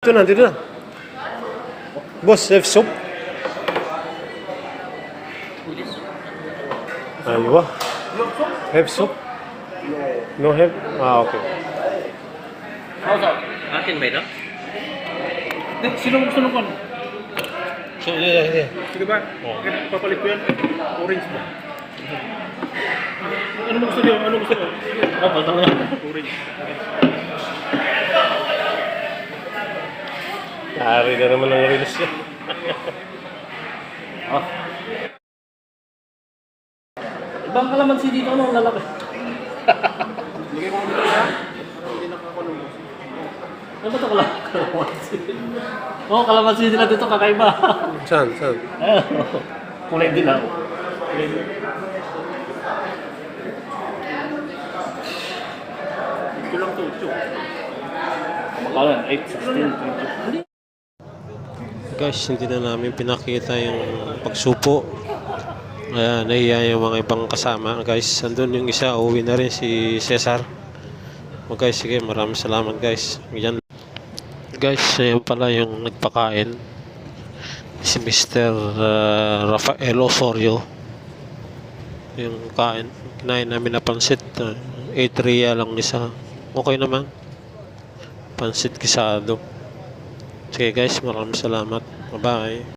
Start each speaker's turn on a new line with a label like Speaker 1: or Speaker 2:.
Speaker 1: Dito na. Boss, have soup? Aywa. Have soup? No have? Ah, okay.
Speaker 2: Akin ba ito?
Speaker 3: Sino gusto nung kon?
Speaker 1: Yeah.
Speaker 3: Sige ba? Papalit ko yan. Orange ba? Ano mo gusto niyo? Ano gusto niyo? Orange.
Speaker 1: Hari na naman ang reels niya.
Speaker 2: Ibang kalamansi dito, ano ang lalaki?
Speaker 3: Lagay ko dito na. Hindi nakakulong.
Speaker 2: Ano ba ito kalamansi? Oo, kalamansi nila dito kakaiba.
Speaker 1: Saan?
Speaker 2: Kulay din ako.
Speaker 3: Ito lang to, ito.
Speaker 2: Makalan, 8, 16, 20.
Speaker 1: Guys, hindi na namin pinakita yung pagsupo. Nahiya yung mga ibang kasama. Guys, andun yung isa, uwi na rin si Cesar. O guys, sige, maraming salamat guys. Yan. Guys, yan pala yung nagpakain. Si Mr. Rafael Osorio. Yung kain. Kinain namin na pansit. 8 real lang isa. Okay naman. Pansit gisado. Sige guys, maraming salamat. Bye-bye.